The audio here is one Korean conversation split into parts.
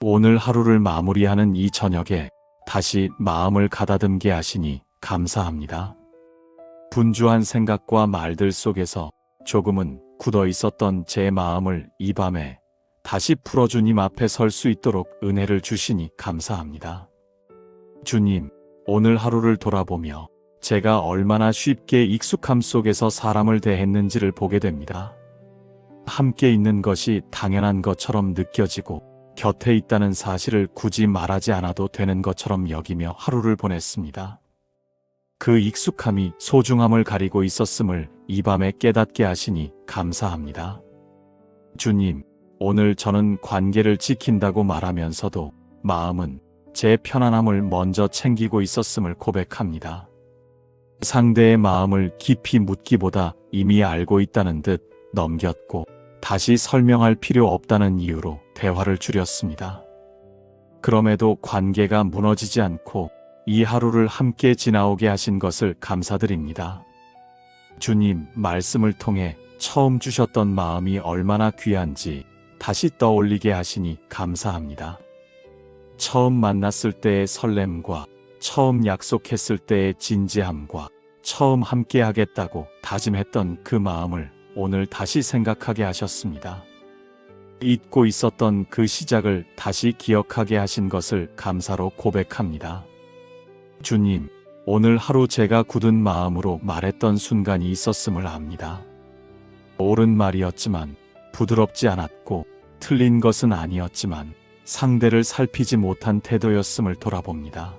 오늘 하루를 마무리하는 이 저녁에 다시 마음을 가다듬게 하시니 감사합니다. 분주한 생각과 말들 속에서 조금은 굳어 있었던 제 마음을 이 밤에 다시 풀어 주님 앞에 설 수 있도록 은혜를 주시니 감사합니다. 주님, 오늘 하루를 돌아보며 제가 얼마나 쉽게 익숙함 속에서 사람을 대했는지를 보게 됩니다. 함께 있는 것이 당연한 것처럼 느껴지고 곁에 있다는 사실을 굳이 말하지 않아도 되는 것처럼 여기며 하루를 보냈습니다. 그 익숙함이 소중함을 가리고 있었음을 이 밤에 깨닫게 하시니 감사합니다. 주님, 오늘 저는 관계를 지킨다고 말하면서도 마음은 제 편안함을 먼저 챙기고 있었음을 고백합니다. 상대의 마음을 깊이 묻기보다 이미 알고 있다는 듯 넘겼고 다시 설명할 필요 없다는 이유로 대화를 줄였습니다. 그럼에도 관계가 무너지지 않고 이 하루를 함께 지나오게 하신 것을 감사드립니다. 주님, 말씀을 통해 처음 주셨던 마음이 얼마나 귀한지 다시 떠올리게 하시니 감사합니다. 처음 만났을 때의 설렘과 처음 약속했을 때의 진지함과 처음 함께 하겠다고 다짐했던 그 마음을 오늘 다시 생각하게 하셨습니다. 잊고 있었던 그 시작을 다시 기억하게 하신 것을 감사로 고백합니다. 주님, 오늘 하루 제가 굳은 마음으로 말했던 순간이 있었음을 압니다. 옳은 말이었지만 부드럽지 않았고 틀린 것은 아니었지만 상대를 살피지 못한 태도였음을 돌아봅니다.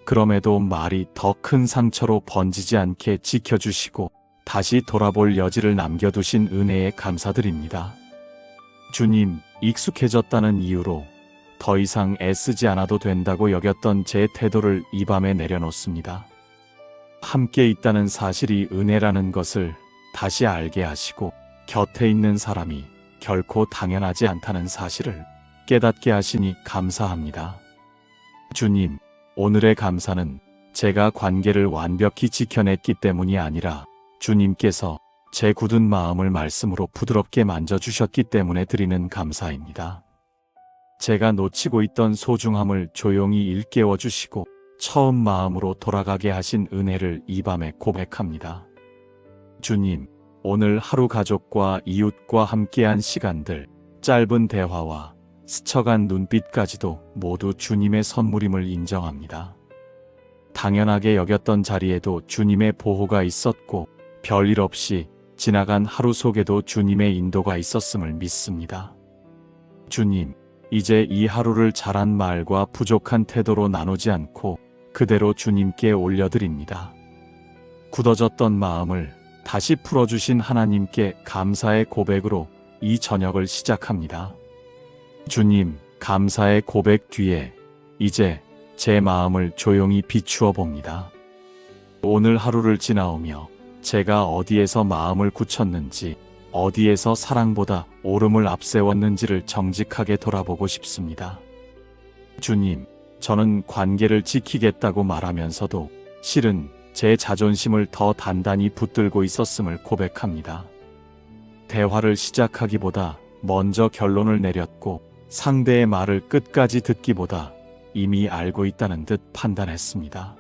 그럼에도 말이 더 큰 상처로 번지지 않게 지켜주시고 다시 돌아볼 여지를 남겨두신 은혜에 감사드립니다. 주님, 익숙해졌다는 이유로 더 이상 애쓰지 않아도 된다고 여겼던 제 태도를 이 밤에 내려놓습니다. 함께 있다는 사실이 은혜라는 것을 다시 알게 하시고 곁에 있는 사람이 결코 당연하지 않다는 사실을 깨닫게 하시니 감사합니다. 주님, 오늘의 감사는 제가 관계를 완벽히 지켜냈기 때문이 아니라 주님께서 제 굳은 마음을 말씀으로 부드럽게 만져주셨기 때문에 드리는 감사입니다. 제가 놓치고 있던 소중함을 조용히 일깨워 주시고 처음 마음으로 돌아가게 하신 은혜를 이 밤에 고백합니다. 주님, 오늘 하루 가족과 이웃과 함께한 시간들, 짧은 대화와 스쳐간 눈빛까지도 모두 주님의 선물임을 인정합니다. 당연하게 여겼던 자리에도 주님의 보호가 있었고 별일 없이 지나간 하루 속에도 주님의 인도가 있었음을 믿습니다. 주님, 이제 이 하루를 잘한 말과 부족한 태도로 나누지 않고 그대로 주님께 올려드립니다. 굳어졌던 마음을 다시 풀어주신 하나님께 감사의 고백으로 이 저녁을 시작합니다. 주님, 감사의 고백 뒤에 이제 제 마음을 조용히 비추어 봅니다. 오늘 하루를 지나오며 제가 어디에서 마음을 굳혔는지, 어디에서 사랑보다 오름을 앞세웠는지를 정직하게 돌아보고 싶습니다. 주님, 저는 관계를 지키겠다고 말하면서도 실은 제 자존심을 더 단단히 붙들고 있었음을 고백합니다. 대화를 시작하기보다 먼저 결론을 내렸고 상대의 말을 끝까지 듣기보다 이미 알고 있다는 듯 판단했습니다.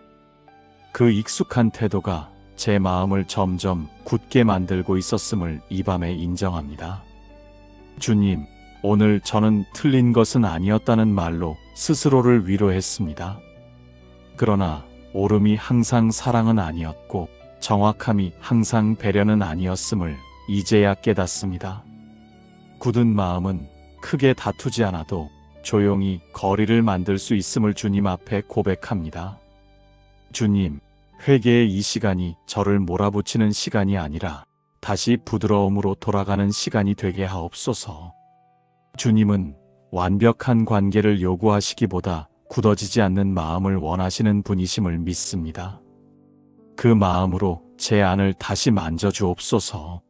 그 익숙한 태도가 제 마음을 점점 굳게 만들고 있었음을 이 밤에 인정합니다. 주님, 오늘 저는 틀린 것은 아니었다는 말로 스스로를 위로했습니다. 그러나 옳음이 항상 사랑은 아니었고 정확함이 항상 배려는 아니었음을 이제야 깨닫습니다. 굳은 마음은 크게 다투지 않아도 조용히 거리를 만들 수 있음을 주님 앞에 고백합니다. 주님, 회개의 이 시간이 저를 몰아붙이는 시간이 아니라 다시 부드러움으로 돌아가는 시간이 되게 하옵소서. 주님은 완벽한 관계를 요구하시기보다 굳어지지 않는 마음을 원하시는 분이심을 믿습니다. 그 마음으로 제 안을 다시 만져주옵소서.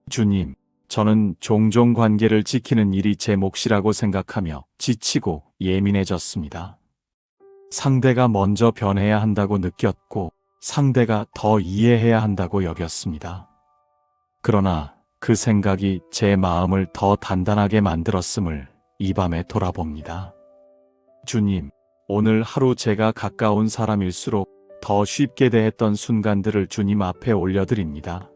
주님, 저는 종종 관계를 지키는 일이 제 몫이라고 생각하며 지치고 예민해졌습니다. 상대가 먼저 변해야 한다고 느꼈고 상대가 더 이해해야 한다고 여겼습니다. 그러나 그 생각이 제 마음을 더 단단하게 만들었음을 이 밤에 돌아봅니다. 주님, 오늘 하루 제가 가까운 사람일수록 더 쉽게 대했던 순간들을 주님 앞에 올려드립니다.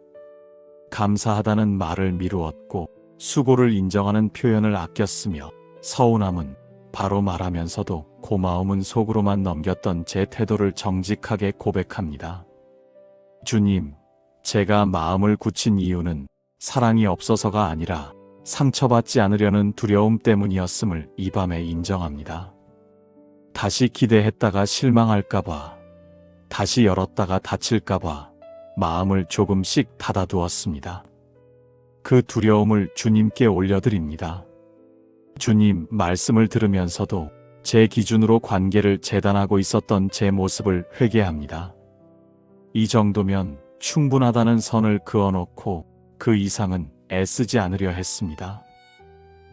감사하다는 말을 미루었고 수고를 인정하는 표현을 아꼈으며 서운함은 바로 말하면서도 고마움은 속으로만 넘겼던 제 태도를 정직하게 고백합니다. 주님, 제가 마음을 굳힌 이유는 사랑이 없어서가 아니라 상처받지 않으려는 두려움 때문이었음을 이 밤에 인정합니다. 다시 기대했다가 실망할까봐, 다시 열었다가 다칠까봐 마음을 조금씩 닫아두었습니다. 그 두려움을 주님께 올려드립니다. 주님, 말씀을 들으면서도 제 기준으로 관계를 재단하고 있었던 제 모습을 회개합니다. 이 정도면 충분하다는 선을 그어놓고 그 이상은 애쓰지 않으려 했습니다.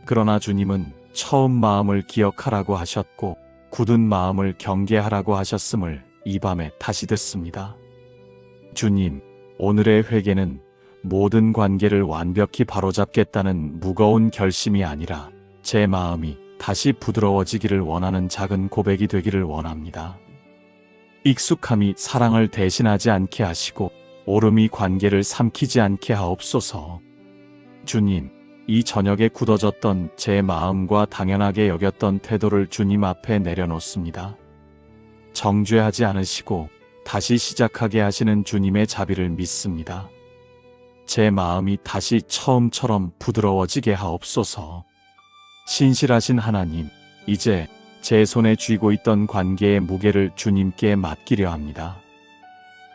그러나 주님은 처음 마음을 기억하라고 하셨고 굳은 마음을 경계하라고 하셨음을 이 밤에 다시 듣습니다. 주님, 오늘의 회개는 모든 관계를 완벽히 바로잡겠다는 무거운 결심이 아니라 제 마음이 다시 부드러워지기를 원하는 작은 고백이 되기를 원합니다. 익숙함이 사랑을 대신하지 않게 하시고 오름이 관계를 삼키지 않게 하옵소서. 주님, 이 저녁에 굳어졌던 제 마음과 당연하게 여겼던 태도를 주님 앞에 내려놓습니다. 정죄하지 않으시고 다시 시작하게 하시는 주님의 자비를 믿습니다. 제 마음이 다시 처음처럼 부드러워지게 하옵소서. 신실하신 하나님, 이제 제 손에 쥐고 있던 관계의 무게를 주님께 맡기려 합니다.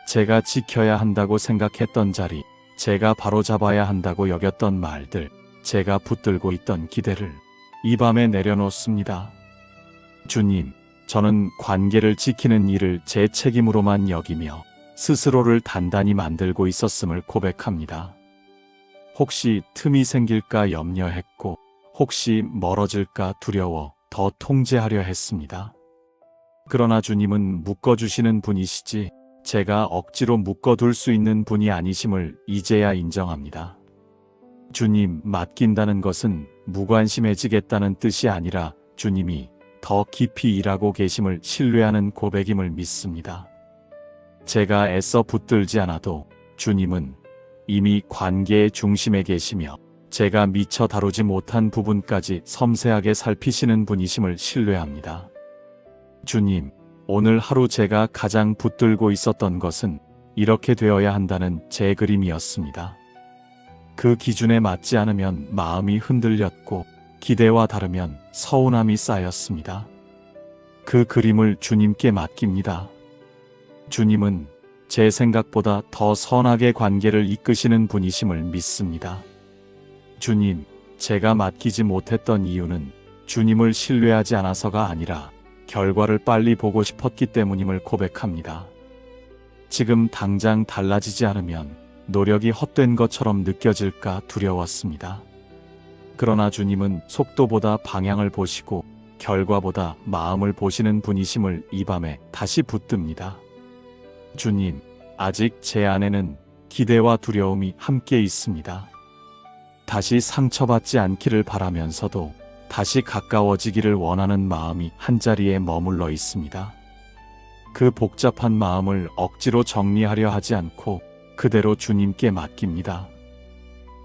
제가 지켜야 한다고 생각했던 자리, 제가 바로잡아야 한다고 여겼던 말들, 제가 붙들고 있던 기대를 이 밤에 내려놓습니다. 주님, 저는 관계를 지키는 일을 제 책임으로만 여기며 스스로를 단단히 만들고 있었음을 고백합니다. 혹시 틈이 생길까 염려했고 혹시 멀어질까 두려워 더 통제하려 했습니다. 그러나 주님은 묶어주시는 분이시지 제가 억지로 묶어둘 수 있는 분이 아니심을 이제야 인정합니다. 주님, 맡긴다는 것은 무관심해지겠다는 뜻이 아니라 주님이 더 깊이 일하고 계심을 신뢰하는 고백임을 믿습니다. 제가 애써 붙들지 않아도 주님은 이미 관계의 중심에 계시며 제가 미처 다루지 못한 부분까지 섬세하게 살피시는 분이심을 신뢰합니다. 주님, 오늘 하루 제가 가장 붙들고 있었던 것은 이렇게 되어야 한다는 제 그림이었습니다. 그 기준에 맞지 않으면 마음이 흔들렸고 기대와 다르면 서운함이 쌓였습니다. 그 그림을 주님께 맡깁니다. 주님은 제 생각보다 더 선하게 관계를 이끄시는 분이심을 믿습니다. 주님, 제가 맡기지 못했던 이유는 주님을 신뢰하지 않아서가 아니라 결과를 빨리 보고 싶었기 때문임을 고백합니다. 지금 당장 달라지지 않으면 노력이 헛된 것처럼 느껴질까 두려웠습니다. 그러나 주님은 속도보다 방향을 보시고 결과보다 마음을 보시는 분이심을 이 밤에 다시 붙듭니다. 주님, 아직 제 안에는 기대와 두려움이 함께 있습니다. 다시 상처받지 않기를 바라면서도 다시 가까워지기를 원하는 마음이 한자리에 머물러 있습니다. 그 복잡한 마음을 억지로 정리하려 하지 않고 그대로 주님께 맡깁니다.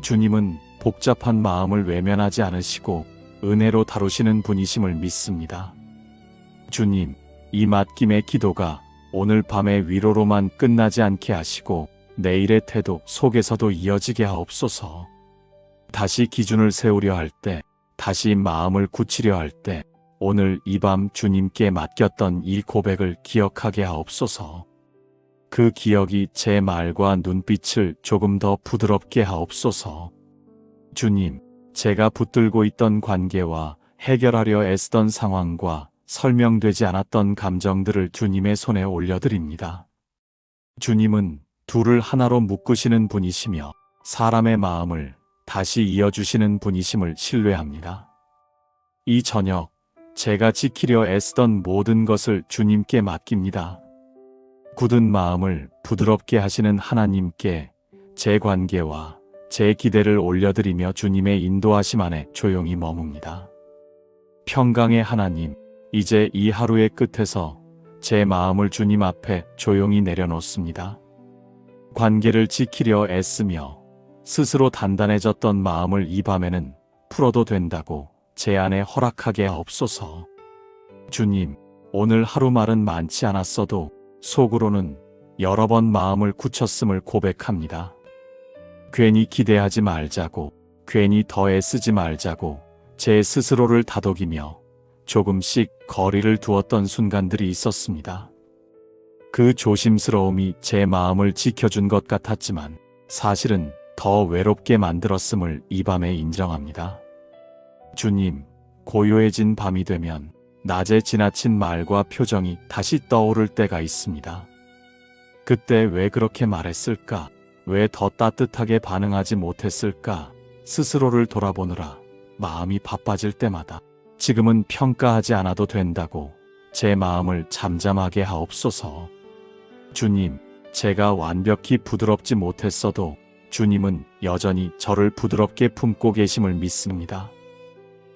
주님은 복잡한 마음을 외면하지 않으시고 은혜로 다루시는 분이심을 믿습니다. 주님, 이 맡김의 기도가 오늘 밤의 위로로만 끝나지 않게 하시고 내일의 태도 속에서도 이어지게 하옵소서. 다시 기준을 세우려 할 때, 다시 마음을 굳히려 할 때, 오늘 이 밤 주님께 맡겼던 이 고백을 기억하게 하옵소서. 그 기억이 제 말과 눈빛을 조금 더 부드럽게 하옵소서. 주님, 제가 붙들고 있던 관계와 해결하려 애쓰던 상황과 설명되지 않았던 감정들을 주님의 손에 올려드립니다. 주님은 둘을 하나로 묶으시는 분이시며 사람의 마음을 다시 이어주시는 분이심을 신뢰합니다. 이 저녁, 제가 지키려 애쓰던 모든 것을 주님께 맡깁니다. 굳은 마음을 부드럽게 하시는 하나님께 제 관계와 제 기대를 올려드리며 주님의 인도하심 안에 조용히 머뭅니다. 평강의 하나님, 이제 이 하루의 끝에서 제 마음을 주님 앞에 조용히 내려놓습니다. 관계를 지키려 애쓰며 스스로 단단해졌던 마음을 이 밤에는 풀어도 된다고 제 안에 허락하게 하옵소서. 주님, 오늘 하루 말은 많지 않았어도 속으로는 여러 번 마음을 굳혔음을 고백합니다. 괜히 기대하지 말자고, 괜히 더 애쓰지 말자고 제 스스로를 다독이며 조금씩 거리를 두었던 순간들이 있었습니다. 그 조심스러움이 제 마음을 지켜준 것 같았지만 사실은 더 외롭게 만들었음을 이 밤에 인정합니다. 주님, 고요해진 밤이 되면 낮에 지나친 말과 표정이 다시 떠오를 때가 있습니다. 그때 왜 그렇게 말했을까? 왜 더 따뜻하게 반응하지 못했을까? 스스로를 돌아보느라 마음이 바빠질 때마다 지금은 평가하지 않아도 된다고 제 마음을 잠잠하게 하옵소서. 주님, 제가 완벽히 부드럽지 못했어도 주님은 여전히 저를 부드럽게 품고 계심을 믿습니다.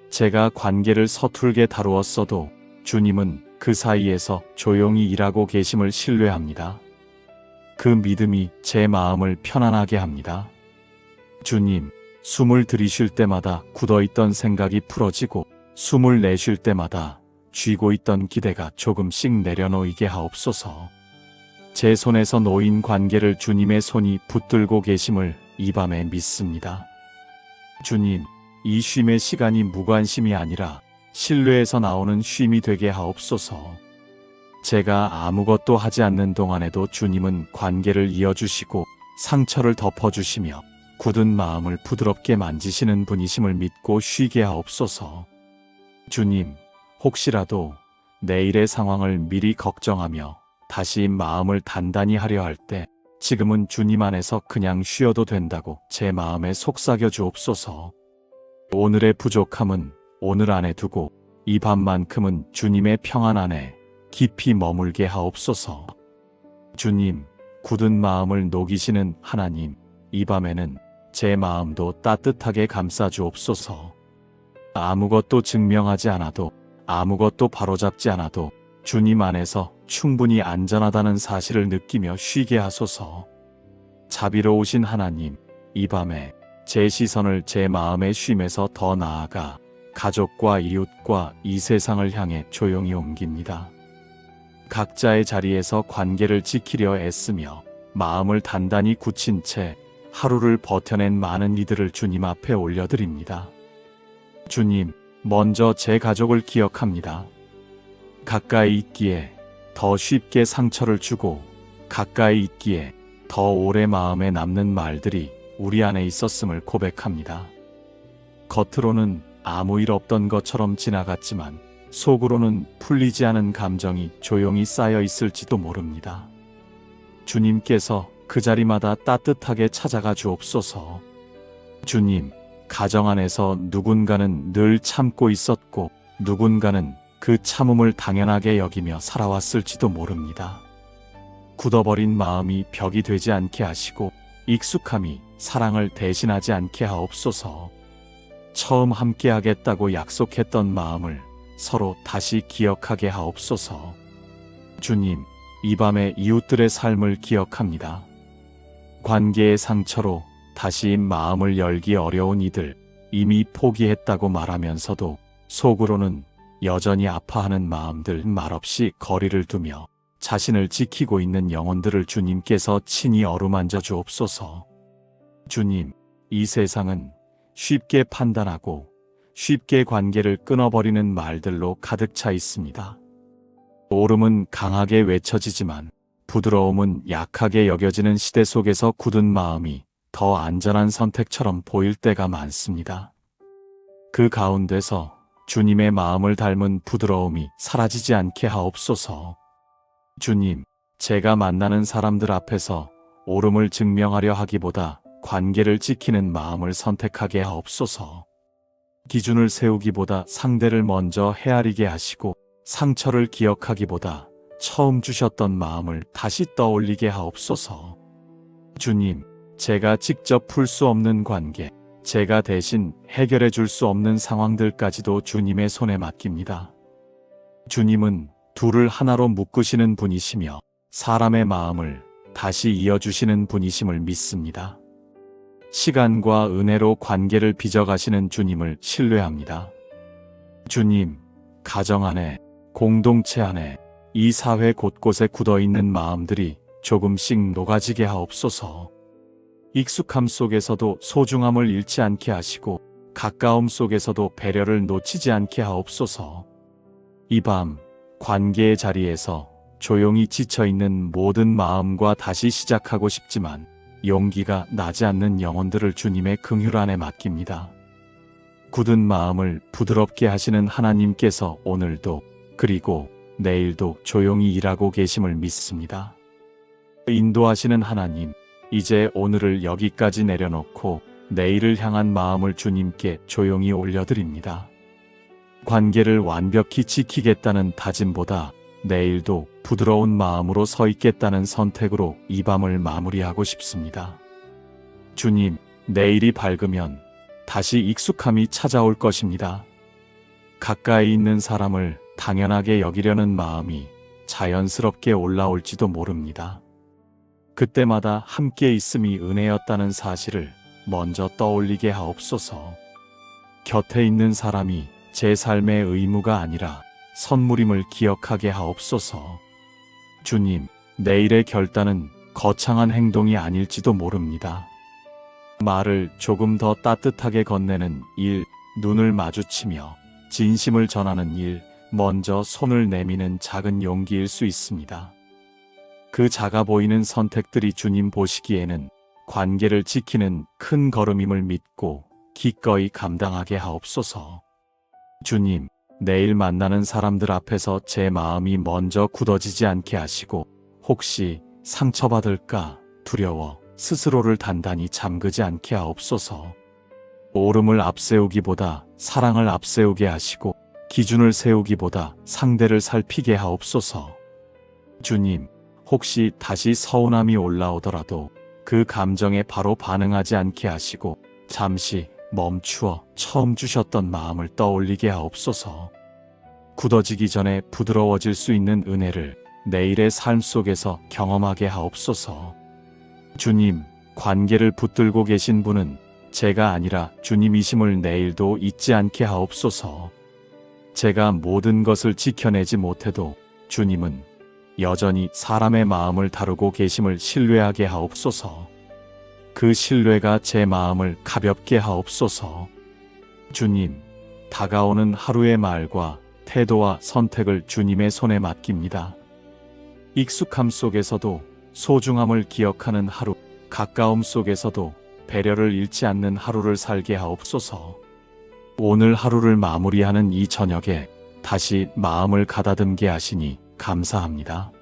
제가 관계를 서툴게 다루었어도 주님은 그 사이에서 조용히 일하고 계심을 신뢰합니다. 그 믿음이 제 마음을 편안하게 합니다. 주님, 숨을 들이쉴 때마다 굳어있던 생각이 풀어지고 숨을 내쉴 때마다 쥐고 있던 기대가 조금씩 내려놓이게 하옵소서. 제 손에서 놓인 관계를 주님의 손이 붙들고 계심을 이 밤에 믿습니다. 주님, 이 쉼의 시간이 무관심이 아니라 신뢰에서 나오는 쉼이 되게 하옵소서. 제가 아무것도 하지 않는 동안에도 주님은 관계를 이어주시고 상처를 덮어주시며 굳은 마음을 부드럽게 만지시는 분이심을 믿고 쉬게 하옵소서. 주님, 혹시라도 내일의 상황을 미리 걱정하며 다시 마음을 단단히 하려 할 때 지금은 주님 안에서 그냥 쉬어도 된다고 제 마음에 속삭여 주옵소서. 오늘의 부족함은 오늘 안에 두고 이 밤만큼은 주님의 평안 안에 깊이 머물게 하옵소서. 주님, 굳은 마음을 녹이시는 하나님, 이 밤에는 제 마음도 따뜻하게 감싸 주옵소서. 아무것도 증명하지 않아도, 아무것도 바로잡지 않아도 주님 안에서 충분히 안전하다는 사실을 느끼며 쉬게 하소서. 자비로우신 하나님, 이 밤에 제 시선을 제 마음의 쉼에서 더 나아가 가족과 이웃과 이 세상을 향해 조용히 옮깁니다. 각자의 자리에서 관계를 지키려 애쓰며 마음을 단단히 굳힌 채 하루를 버텨낸 많은 이들을 주님 앞에 올려드립니다. 주님, 먼저 제 가족을 기억합니다. 가까이 있기에 더 쉽게 상처를 주고 가까이 있기에 더 오래 마음에 남는 말들이 우리 안에 있었음을 고백합니다. 겉으로는 아무 일 없던 것처럼 지나갔지만 속으로는 풀리지 않은 감정이 조용히 쌓여 있을지도 모릅니다. 주님께서 그 자리마다 따뜻하게 찾아가 주옵소서. 주님, 가정 안에서 누군가는 늘 참고 있었고 누군가는 그 참음을 당연하게 여기며 살아왔을지도 모릅니다. 굳어버린 마음이 벽이 되지 않게 하시고 익숙함이 사랑을 대신하지 않게 하옵소서. 처음 함께하겠다고 약속했던 마음을 서로 다시 기억하게 하옵소서. 주님, 이 밤에 이웃들의 삶을 기억합니다. 관계의 상처로 다시 마음을 열기 어려운 이들, 이미 포기했다고 말하면서도 속으로는 여전히 아파하는 마음들 말없이 거리를 두며 자신을 지키고 있는 영혼들을 주님께서 친히 어루만져 주옵소서. 주님, 이 세상은 쉽게 판단하고 쉽게 관계를 끊어버리는 말들로 가득 차 있습니다. 옳음은 강하게 외쳐지지만 부드러움은 약하게 여겨지는 시대 속에서 굳은 마음이 더 안전한 선택처럼 보일 때가 많습니다. 그 가운데서 주님의 마음을 닮은 부드러움이 사라지지 않게 하옵소서. 주님, 제가 만나는 사람들 앞에서 옳음을 증명하려 하기보다 관계를 지키는 마음을 선택하게 하옵소서. 기준을 세우기보다 상대를 먼저 헤아리게 하시고 상처를 기억하기보다 처음 주셨던 마음을 다시 떠올리게 하옵소서. 주님, 제가 직접 풀 수 없는 관계, 제가 대신 해결해 줄 수 없는 상황들까지도 주님의 손에 맡깁니다. 주님은 둘을 하나로 묶으시는 분이시며 사람의 마음을 다시 이어주시는 분이심을 믿습니다. 시간과 은혜로 관계를 빚어가시는 주님을 신뢰합니다. 주님, 가정 안에, 공동체 안에, 이 사회 곳곳에 굳어있는 마음들이 조금씩 녹아지게 하옵소서. 익숙함 속에서도 소중함을 잃지 않게 하시고 가까움 속에서도 배려를 놓치지 않게 하옵소서. 이 밤 관계의 자리에서 조용히 지쳐있는 모든 마음과 다시 시작하고 싶지만 용기가 나지 않는 영혼들을 주님의 긍휼 안에 맡깁니다. 굳은 마음을 부드럽게 하시는 하나님께서 오늘도 그리고 내일도 조용히 일하고 계심을 믿습니다. 인도하시는 하나님, 이제 오늘을 여기까지 내려놓고 내일을 향한 마음을 주님께 조용히 올려드립니다. 관계를 완벽히 지키겠다는 다짐보다 내일도 부드러운 마음으로 서 있겠다는 선택으로 이 밤을 마무리하고 싶습니다. 주님, 내일이 밝으면 다시 익숙함이 찾아올 것입니다. 가까이 있는 사람을 당연하게 여기려는 마음이 자연스럽게 올라올지도 모릅니다. 그때마다 함께 있음이 은혜였다는 사실을 먼저 떠올리게 하옵소서. 곁에 있는 사람이 제 삶의 의무가 아니라 선물임을 기억하게 하옵소서. 주님, 내일의 결단은 거창한 행동이 아닐지도 모릅니다. 말을 조금 더 따뜻하게 건네는 일, 눈을 마주치며 진심을 전하는 일, 먼저 손을 내미는 작은 용기일 수 있습니다. 그 작아 보이는 선택들이 주님 보시기에는 관계를 지키는 큰 걸음임을 믿고 기꺼이 감당하게 하옵소서. 주님, 내일 만나는 사람들 앞에서 제 마음이 먼저 굳어지지 않게 하시고 혹시 상처받을까 두려워 스스로를 단단히 잠그지 않게 하옵소서. 옳음을 앞세우기보다 사랑을 앞세우게 하시고 기준을 세우기보다 상대를 살피게 하옵소서. 주님, 혹시 다시 서운함이 올라오더라도 그 감정에 바로 반응하지 않게 하시고 잠시 멈추어 처음 주셨던 마음을 떠올리게 하옵소서. 굳어지기 전에 부드러워질 수 있는 은혜를 내일의 삶 속에서 경험하게 하옵소서. 주님, 관계를 붙들고 계신 분은 제가 아니라 주님이심을 내일도 잊지 않게 하옵소서. 제가 모든 것을 지켜내지 못해도 주님은 여전히 사람의 마음을 다루고 계심을 신뢰하게 하옵소서. 그 신뢰가 제 마음을 가볍게 하옵소서. 주님, 다가오는 하루의 말과 태도와 선택을 주님의 손에 맡깁니다. 익숙함 속에서도 소중함을 기억하는 하루, 가까움 속에서도 배려를 잃지 않는 하루를 살게 하옵소서. 오늘 하루를 마무리하는 이 저녁에 다시 마음을 가다듬게 하시니 감사합니다.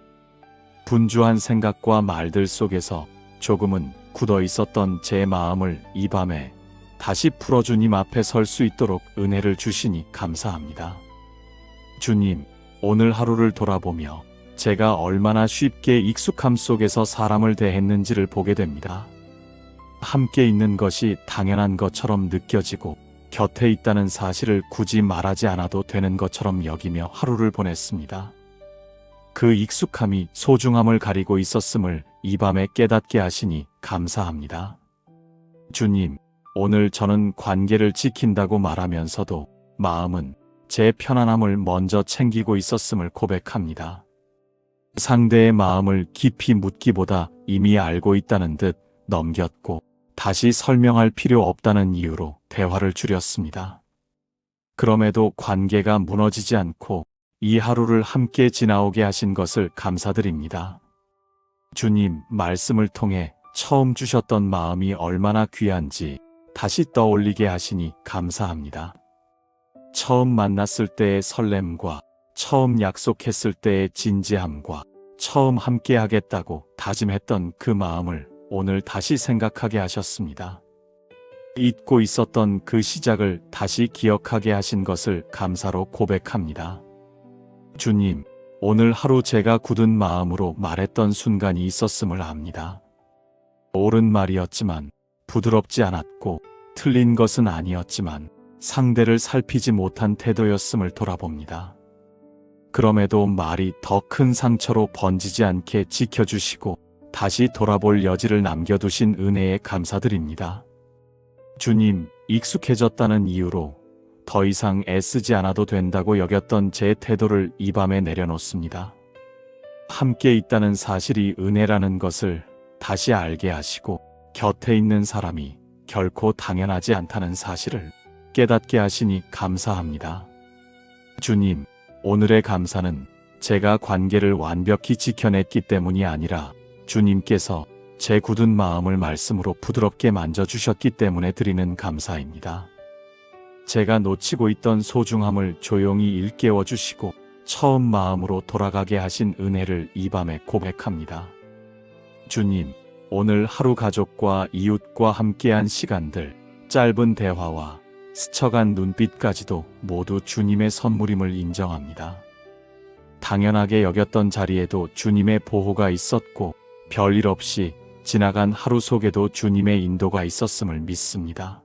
분주한 생각과 말들 속에서 조금은 굳어 있었던 제 마음을 이 밤에 다시 풀어 주님 앞에 설 수 있도록 은혜를 주시니 감사합니다. 주님, 오늘 하루를 돌아보며 제가 얼마나 쉽게 익숙함 속에서 사람을 대했는지를 보게 됩니다. 함께 있는 것이 당연한 것처럼 느껴지고 곁에 있다는 사실을 굳이 말하지 않아도 되는 것처럼 여기며 하루를 보냈습니다. 그 익숙함이 소중함을 가리고 있었음을 이 밤에 깨닫게 하시니 감사합니다. 주님, 오늘 저는 관계를 지킨다고 말하면서도 마음은 제 편안함을 먼저 챙기고 있었음을 고백합니다. 상대의 마음을 깊이 묻기보다 이미 알고 있다는 듯 넘겼고 다시 설명할 필요 없다는 이유로 대화를 줄였습니다. 그럼에도 관계가 무너지지 않고 이 하루를 함께 지나오게 하신 것을 감사드립니다. 주님, 말씀을 통해 처음 주셨던 마음이 얼마나 귀한지 다시 떠올리게 하시니 감사합니다. 처음 만났을 때의 설렘과 처음 약속했을 때의 진지함과 처음 함께 하겠다고 다짐했던 그 마음을 오늘 다시 생각하게 하셨습니다. 잊고 있었던 그 시작을 다시 기억하게 하신 것을 감사로 고백합니다. 주님, 오늘 하루 제가 굳은 마음으로 말했던 순간이 있었음을 압니다. 옳은 말이었지만 부드럽지 않았고 틀린 것은 아니었지만 상대를 살피지 못한 태도였음을 돌아봅니다. 그럼에도 말이 더 큰 상처로 번지지 않게 지켜주시고 다시 돌아볼 여지를 남겨두신 은혜에 감사드립니다. 주님, 익숙해졌다는 이유로 더 이상 애쓰지 않아도 된다고 여겼던 제 태도를 이 밤에 내려놓습니다. 함께 있다는 사실이 은혜라는 것을 다시 알게 하시고 곁에 있는 사람이 결코 당연하지 않다는 사실을 깨닫게 하시니 감사합니다. 주님, 오늘의 감사는 제가 관계를 완벽히 지켜냈기 때문이 아니라 주님께서 제 굳은 마음을 말씀으로 부드럽게 만져주셨기 때문에 드리는 감사입니다. 제가 놓치고 있던 소중함을 조용히 일깨워 주시고 처음 마음으로 돌아가게 하신 은혜를 이 밤에 고백합니다. 주님, 오늘 하루 가족과 이웃과 함께한 시간들, 짧은 대화와 스쳐간 눈빛까지도 모두 주님의 선물임을 인정합니다. 당연하게 여겼던 자리에도 주님의 보호가 있었고 별일 없이 지나간 하루 속에도 주님의 인도가 있었음을 믿습니다.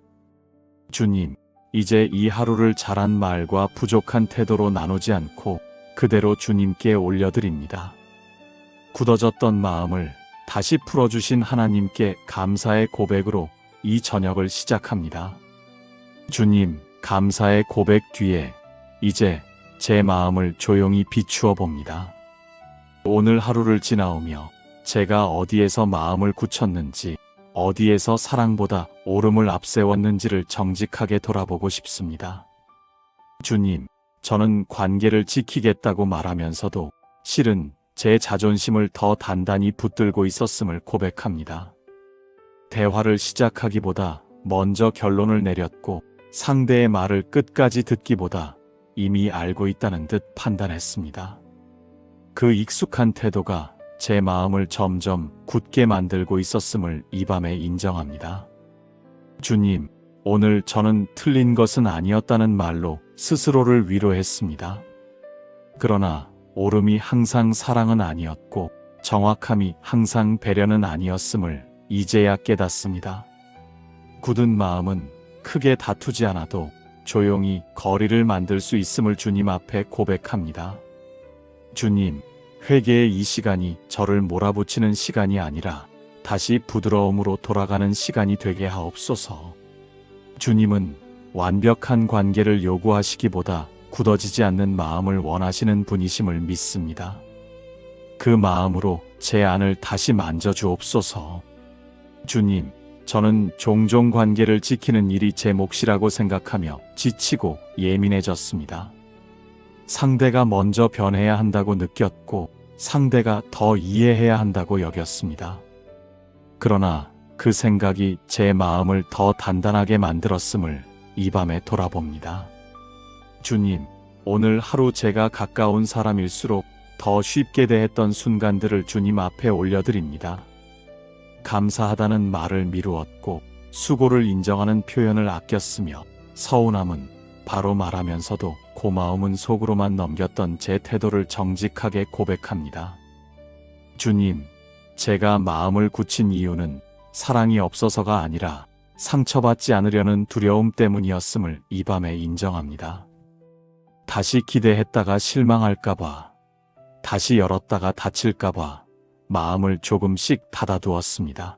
주님, 이제 이 하루를 잘한 말과 부족한 태도로 나누지 않고 그대로 주님께 올려드립니다. 굳어졌던 마음을 다시 풀어주신 하나님께 감사의 고백으로 이 저녁을 시작합니다. 주님, 감사의 고백 뒤에 이제 제 마음을 조용히 비추어 봅니다. 오늘 하루를 지나오며 제가 어디에서 마음을 굳혔는지, 어디에서 사랑보다 오름을 앞세웠는지를 정직하게 돌아보고 싶습니다. 주님, 저는 관계를 지키겠다고 말하면서도 실은 제 자존심을 더 단단히 붙들고 있었음을 고백합니다. 대화를 시작하기보다 먼저 결론을 내렸고 상대의 말을 끝까지 듣기보다 이미 알고 있다는 듯 판단했습니다. 그 익숙한 태도가 제 마음을 점점 굳게 만들고 있었음을 이 밤에 인정합니다. 주님, 오늘 저는 틀린 것은 아니었다는 말로 스스로를 위로했습니다. 그러나 오름이 항상 사랑은 아니었고 정확함이 항상 배려는 아니었음을 이제야 깨닫습니다. 굳은 마음은 크게 다투지 않아도 조용히 거리를 만들 수 있음을 주님 앞에 고백합니다. 주님, 회개의 이 시간이 저를 몰아붙이는 시간이 아니라 다시 부드러움으로 돌아가는 시간이 되게 하옵소서. 주님은 완벽한 관계를 요구하시기보다 굳어지지 않는 마음을 원하시는 분이심을 믿습니다. 그 마음으로 제 안을 다시 만져주옵소서. 주님, 저는 종종 관계를 지키는 일이 제 몫이라고 생각하며 지치고 예민해졌습니다. 상대가 먼저 변해야 한다고 느꼈고 상대가 더 이해해야 한다고 여겼습니다. 그러나 그 생각이 제 마음을 더 단단하게 만들었음을 이 밤에 돌아봅니다. 주님, 오늘 하루 제가 가까운 사람일수록 더 쉽게 대했던 순간들을 주님 앞에 올려드립니다. 감사하다는 말을 미루었고 수고를 인정하는 표현을 아꼈으며 서운함은 바로 말하면서도 고마움은 속으로만 넘겼던 제 태도를 정직하게 고백합니다. 주님, 제가 마음을 굳힌 이유는 사랑이 없어서가 아니라 상처받지 않으려는 두려움 때문이었음을 이 밤에 인정합니다. 다시 기대했다가 실망할까봐, 다시 열었다가 다칠까봐 마음을 조금씩 닫아두었습니다.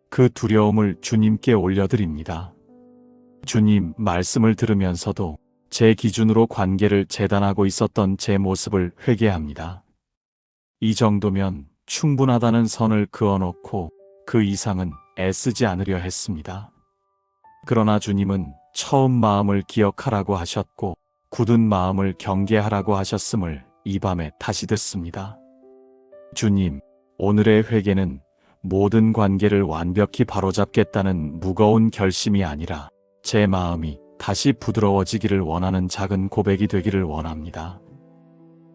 그 두려움을 주님께 올려드립니다. 주님, 말씀을 들으면서도 제 기준으로 관계를 재단하고 있었던 제 모습을 회개합니다. 이 정도면 충분하다는 선을 그어놓고 그 이상은 애쓰지 않으려 했습니다. 그러나 주님은 처음 마음을 기억하라고 하셨고 굳은 마음을 경계하라고 하셨음을 이 밤에 다시 듣습니다. 주님, 오늘의 회개는 모든 관계를 완벽히 바로잡겠다는 무거운 결심이 아니라 제 마음이 다시 부드러워지기를 원하는 작은 고백이 되기를 원합니다.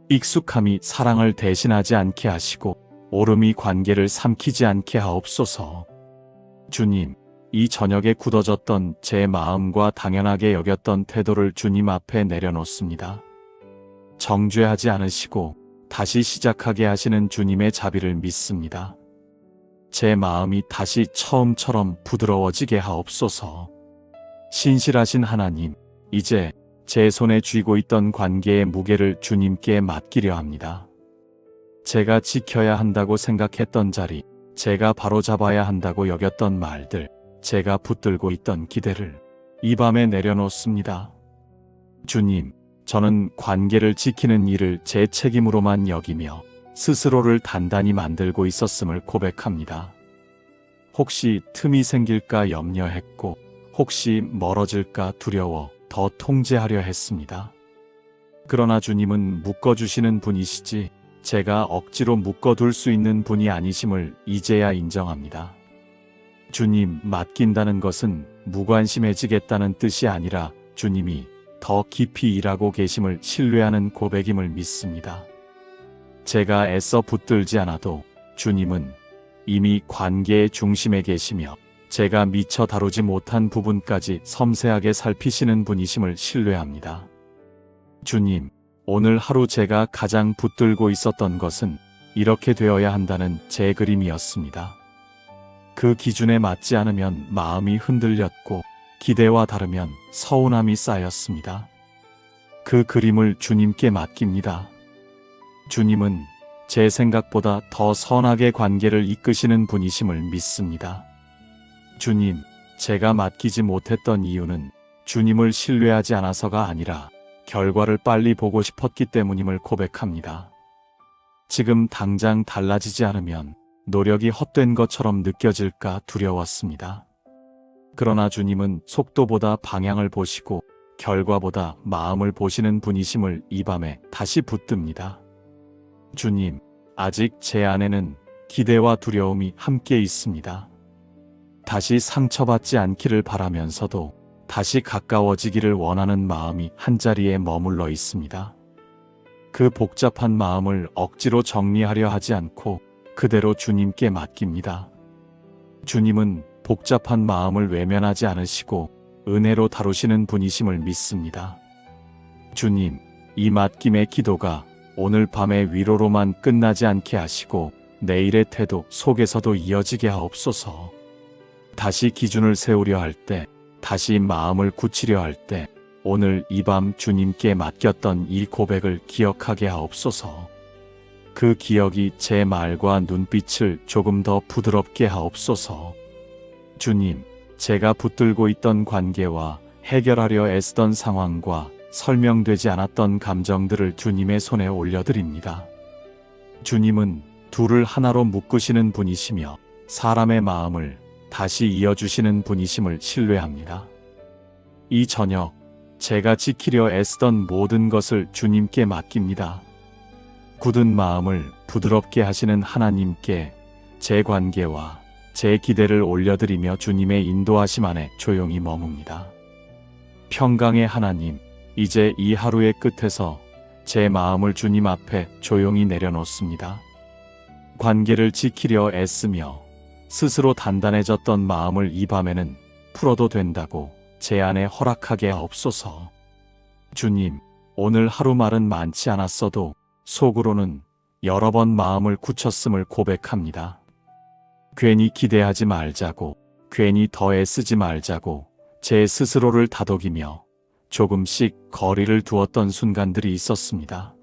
익숙함이 사랑을 대신하지 않게 하시고 오름이 관계를 삼키지 않게 하옵소서. 주님, 이 저녁에 굳어졌던 제 마음과 당연하게 여겼던 태도를 주님 앞에 내려놓습니다. 정죄하지 않으시고 다시 시작하게 하시는 주님의 자비를 믿습니다. 제 마음이 다시 처음처럼 부드러워지게 하옵소서. 신실하신 하나님, 이제 제 손에 쥐고 있던 관계의 무게를 주님께 맡기려 합니다. 제가 지켜야 한다고 생각했던 자리, 제가 바로잡아야 한다고 여겼던 말들, 제가 붙들고 있던 기대를 이 밤에 내려놓습니다. 주님, 저는 관계를 지키는 일을 제 책임으로만 여기며 스스로를 단단히 만들고 있었음을 고백합니다. 혹시 틈이 생길까 염려했고, 혹시 멀어질까 두려워 더 통제하려 했습니다. 그러나 주님은 묶어주시는 분이시지 제가 억지로 묶어둘 수 있는 분이 아니심을 이제야 인정합니다. 주님, 맡긴다는 것은 무관심해지겠다는 뜻이 아니라 주님이 더 깊이 일하고 계심을 신뢰하는 고백임을 믿습니다. 제가 애써 붙들지 않아도 주님은 이미 관계의 중심에 계시며 제가 미처 다루지 못한 부분까지 섬세하게 살피시는 분이심을 신뢰합니다. 주님, 오늘 하루 제가 가장 붙들고 있었던 것은 이렇게 되어야 한다는 제 그림이었습니다. 그 기준에 맞지 않으면 마음이 흔들렸고 기대와 다르면 서운함이 쌓였습니다. 그 그림을 주님께 맡깁니다. 주님은 제 생각보다 더 선하게 관계를 이끄시는 분이심을 믿습니다. 주님, 제가 맡기지 못했던 이유는 주님을 신뢰하지 않아서가 아니라 결과를 빨리 보고 싶었기 때문임을 고백합니다. 지금 당장 달라지지 않으면 노력이 헛된 것처럼 느껴질까 두려웠습니다. 그러나 주님은 속도보다 방향을 보시고 결과보다 마음을 보시는 분이심을 이 밤에 다시 붙듭니다. 주님, 아직 제 안에는 기대와 두려움이 함께 있습니다. 다시 상처받지 않기를 바라면서도 다시 가까워지기를 원하는 마음이 한자리에 머물러 있습니다. 그 복잡한 마음을 억지로 정리하려 하지 않고 그대로 주님께 맡깁니다. 주님은 복잡한 마음을 외면하지 않으시고 은혜로 다루시는 분이심을 믿습니다. 주님, 이 맡김의 기도가 오늘 밤의 위로로만 끝나지 않게 하시고 내일의 태도 속에서도 이어지게 하옵소서. 다시 기준을 세우려 할 때, 다시 마음을 굳히려 할 때, 오늘 이 밤 주님께 맡겼던 이 고백을 기억하게 하옵소서. 그 기억이 제 말과 눈빛을 조금 더 부드럽게 하옵소서. 주님, 제가 붙들고 있던 관계와 해결하려 애쓰던 상황과 설명되지 않았던 감정들을 주님의 손에 올려드립니다. 주님은 둘을 하나로 묶으시는 분이시며 사람의 마음을 다시 이어주시는 분이심을 신뢰합니다. 이 저녁 제가 지키려 애쓰던 모든 것을 주님께 맡깁니다. 굳은 마음을 부드럽게 하시는 하나님께 제 관계와 제 기대를 올려드리며 주님의 인도하심 안에 조용히 머뭅니다. 평강의 하나님, 이제 이 하루의 끝에서 제 마음을 주님 앞에 조용히 내려놓습니다. 관계를 지키려 애쓰며 스스로 단단해졌던 마음을 이 밤에는 풀어도 된다고 제 안에 허락하게 하옵소서. 주님, 오늘 하루 말은 많지 않았어도 속으로는 여러 번 마음을 굳혔음을 고백합니다. 괜히 기대하지 말자고, 괜히 더 애쓰지 말자고 제 스스로를 다독이며 조금씩 거리를 두었던 순간들이 있었습니다.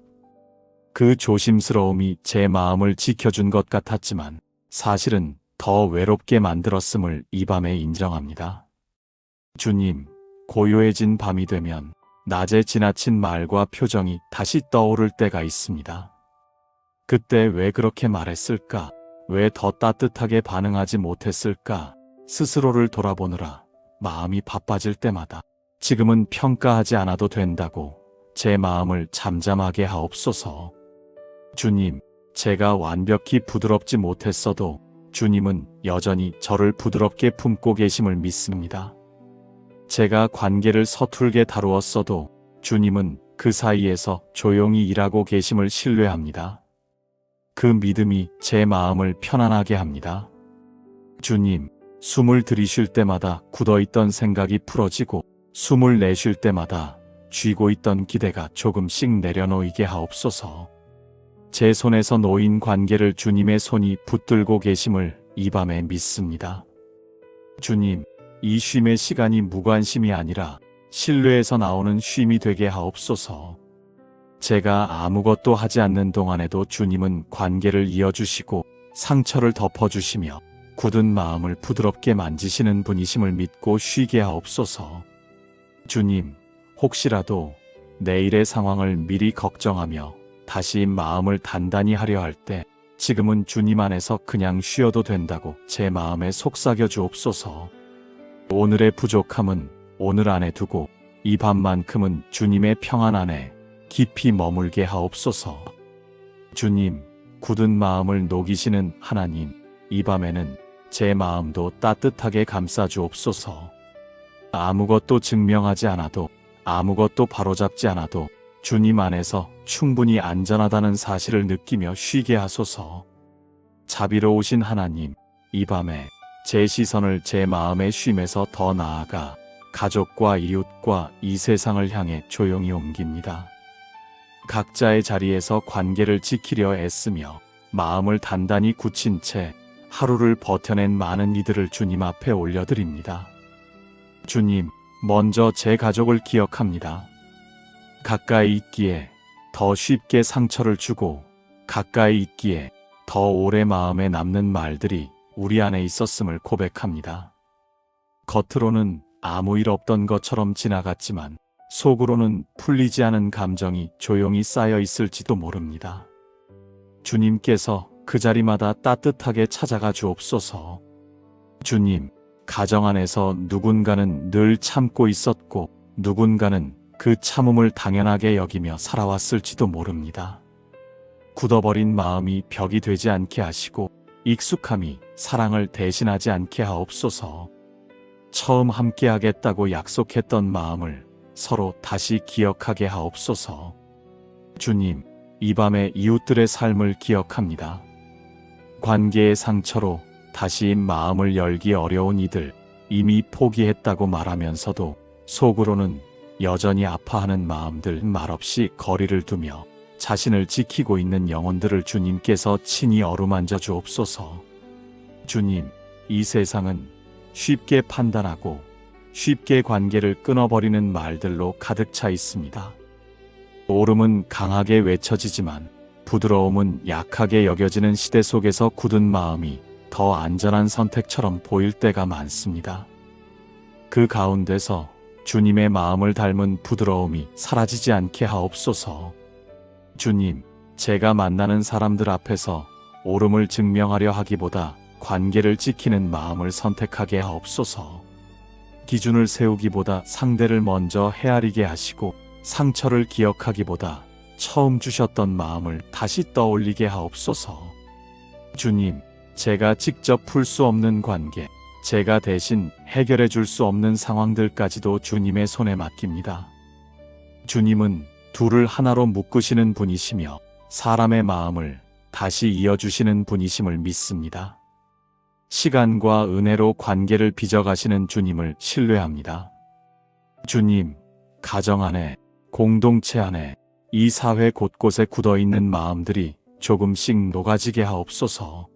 그 조심스러움이 제 마음을 지켜준 것 같았지만 사실은 더 외롭게 만들었음을 이 밤에 인정합니다. 주님, 고요해진 밤이 되면 낮에 지나친 말과 표정이 다시 떠오를 때가 있습니다. 그때 왜 그렇게 말했을까? 왜 더 따뜻하게 반응하지 못했을까? 스스로를 돌아보느라 마음이 바빠질 때마다 지금은 평가하지 않아도 된다고 제 마음을 잠잠하게 하옵소서. 주님, 제가 완벽히 부드럽지 못했어도 주님은 여전히 저를 부드럽게 품고 계심을 믿습니다. 제가 관계를 서툴게 다루었어도 주님은 그 사이에서 조용히 일하고 계심을 신뢰합니다. 그 믿음이 제 마음을 편안하게 합니다. 주님, 숨을 들이쉴 때마다 굳어있던 생각이 풀어지고 숨을 내쉴 때마다 쥐고 있던 기대가 조금씩 내려놓이게 하옵소서. 제 손에서 놓인 관계를 주님의 손이 붙들고 계심을 이 밤에 믿습니다. 주님, 이 쉼의 시간이 무관심이 아니라 신뢰에서 나오는 쉼이 되게 하옵소서. 제가 아무것도 하지 않는 동안에도 주님은 관계를 이어주시고 상처를 덮어주시며 굳은 마음을 부드럽게 만지시는 분이심을 믿고 쉬게 하옵소서. 주님, 혹시라도 내일의 상황을 미리 걱정하며 다시 마음을 단단히 하려 할 때 지금은 주님 안에서 그냥 쉬어도 된다고 제 마음에 속삭여 주옵소서. 오늘의 부족함은 오늘 안에 두고 이 밤만큼은 주님의 평안 안에 깊이 머물게 하옵소서. 주님, 굳은 마음을 녹이시는 하나님, 이 밤에는 제 마음도 따뜻하게 감싸 주옵소서. 아무것도 증명하지 않아도, 아무것도 바로잡지 않아도 주님 안에서 충분히 안전하다는 사실을 느끼며 쉬게 하소서. 자비로우신 하나님, 이 밤에 제 시선을 제 마음의 쉼에서 더 나아가 가족과 이웃과 이 세상을 향해 조용히 옮깁니다. 각자의 자리에서 관계를 지키려 애쓰며 마음을 단단히 굳힌 채 하루를 버텨낸 많은 이들을 주님 앞에 올려드립니다. 주님, 먼저 제 가족을 기억합니다. 가까이 있기에 더 쉽게 상처를 주고 가까이 있기에 더 오래 마음에 남는 말들이 우리 안에 있었음을 고백합니다. 겉으로는 아무 일 없던 것처럼 지나갔지만 속으로는 풀리지 않은 감정이 조용히 쌓여 있을지도 모릅니다. 주님께서 그 자리마다 따뜻하게 찾아가 주옵소서. 주님, 가정 안에서 누군가는 늘 참고 있었고 누군가는 그 참음을 당연하게 여기며 살아왔을지도 모릅니다. 굳어버린 마음이 벽이 되지 않게 하시고 익숙함이 사랑을 대신하지 않게 하옵소서. 처음 함께하겠다고 약속했던 마음을 서로 다시 기억하게 하옵소서. 주님, 이 밤에 이웃들의 삶을 기억합니다. 관계의 상처로 다시 마음을 열기 어려운 이들, 이미 포기했다고 말하면서도 속으로는 여전히 아파하는 마음들, 말없이 거리를 두며 자신을 지키고 있는 영혼들을 주님께서 친히 어루만져 주옵소서. 주님, 이 세상은 쉽게 판단하고 쉽게 관계를 끊어버리는 말들로 가득 차 있습니다. 옳음은 강하게 외쳐지지만 부드러움은 약하게 여겨지는 시대 속에서 굳은 마음이 더 안전한 선택처럼 보일 때가 많습니다. 그 가운데서 주님의 마음을 닮은 부드러움이 사라지지 않게 하옵소서. 주님, 제가 만나는 사람들 앞에서 옳음을 증명하려 하기보다 관계를 지키는 마음을 선택하게 하옵소서. 기준을 세우기보다 상대를 먼저 헤아리게 하시고 상처를 기억하기보다 처음 주셨던 마음을 다시 떠올리게 하옵소서. 주님, 제가 직접 풀 수 없는 관계, 제가 대신 해결해 줄 수 없는 상황들까지도 주님의 손에 맡깁니다. 주님은 둘을 하나로 묶으시는 분이시며 사람의 마음을 다시 이어주시는 분이심을 믿습니다. 시간과 은혜로 관계를 빚어가시는 주님을 신뢰합니다. 주님, 가정 안에, 공동체 안에, 이 사회 곳곳에 굳어있는 마음들이 조금씩 녹아지게 하옵소서.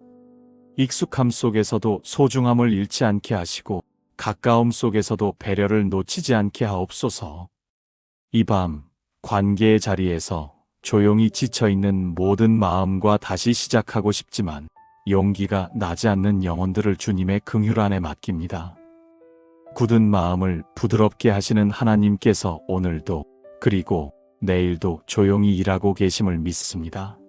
익숙함 속에서도 소중함을 잃지 않게 하시고 가까움 속에서도 배려를 놓치지 않게 하옵소서. 이 밤 관계의 자리에서 조용히 지쳐있는 모든 마음과 다시 시작하고 싶지만 용기가 나지 않는 영혼들을 주님의 긍휼 안에 맡깁니다. 굳은 마음을 부드럽게 하시는 하나님께서 오늘도 그리고 내일도 조용히 일하고 계심을 믿습니다.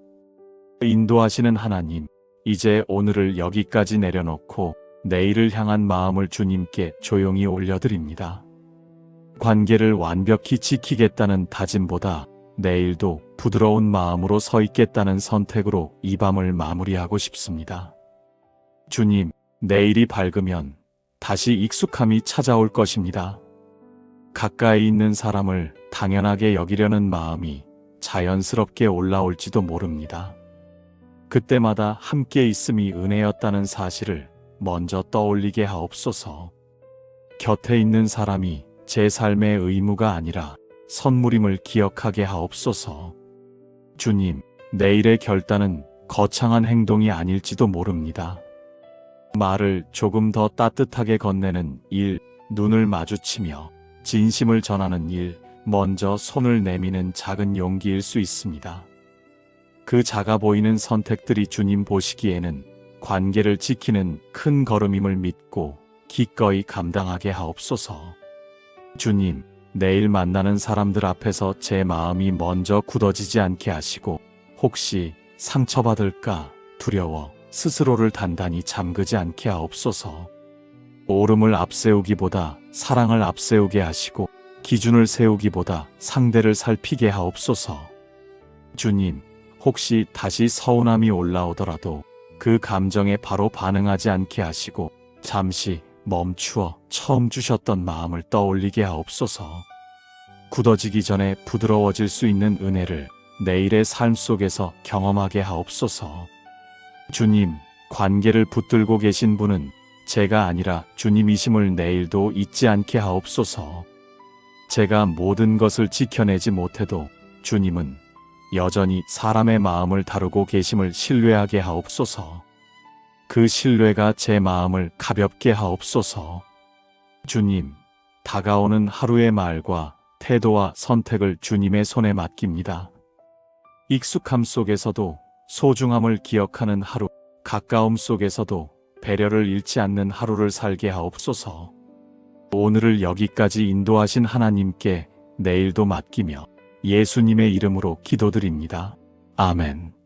인도하시는 하나님, 이제 오늘을 여기까지 내려놓고 내일을 향한 마음을 주님께 조용히 올려드립니다. 관계를 완벽히 지키겠다는 다짐보다 내일도 부드러운 마음으로 서 있겠다는 선택으로 이 밤을 마무리하고 싶습니다. 주님, 내일이 밝으면 다시 익숙함이 찾아올 것입니다. 가까이 있는 사람을 당연하게 여기려는 마음이 자연스럽게 올라올지도 모릅니다. 그때마다 함께 있음이 은혜였다는 사실을 먼저 떠올리게 하옵소서. 곁에 있는 사람이 제 삶의 의무가 아니라 선물임을 기억하게 하옵소서. 주님, 내일의 결단은 거창한 행동이 아닐지도 모릅니다. 말을 조금 더 따뜻하게 건네는 일, 눈을 마주치며 진심을 전하는 일, 먼저 손을 내미는 작은 용기일 수 있습니다. 그 작아 보이는 선택들이 주님 보시기에는 관계를 지키는 큰 걸음임을 믿고 기꺼이 감당하게 하옵소서. 주님, 내일 만나는 사람들 앞에서 제 마음이 먼저 굳어지지 않게 하시고 혹시 상처받을까 두려워 스스로를 단단히 잠그지 않게 하옵소서. 오름을 앞세우기보다 사랑을 앞세우게 하시고 기준을 세우기보다 상대를 살피게 하옵소서. 주님, 혹시 다시 서운함이 올라오더라도 그 감정에 바로 반응하지 않게 하시고 잠시 멈추어 처음 주셨던 마음을 떠올리게 하옵소서. 굳어지기 전에 부드러워질 수 있는 은혜를 내일의 삶 속에서 경험하게 하옵소서. 주님, 관계를 붙들고 계신 분은 제가 아니라 주님이심을 내일도 잊지 않게 하옵소서. 제가 모든 것을 지켜내지 못해도 주님은 여전히 사람의 마음을 다루고 계심을 신뢰하게 하옵소서. 그 신뢰가 제 마음을 가볍게 하옵소서. 주님, 다가오는 하루의 말과 태도와 선택을 주님의 손에 맡깁니다. 익숙함 속에서도 소중함을 기억하는 하루, 가까움 속에서도 배려를 잃지 않는 하루를 살게 하옵소서. 오늘을 여기까지 인도하신 하나님께 내일도 맡기며 예수님의 이름으로 기도드립니다. 아멘.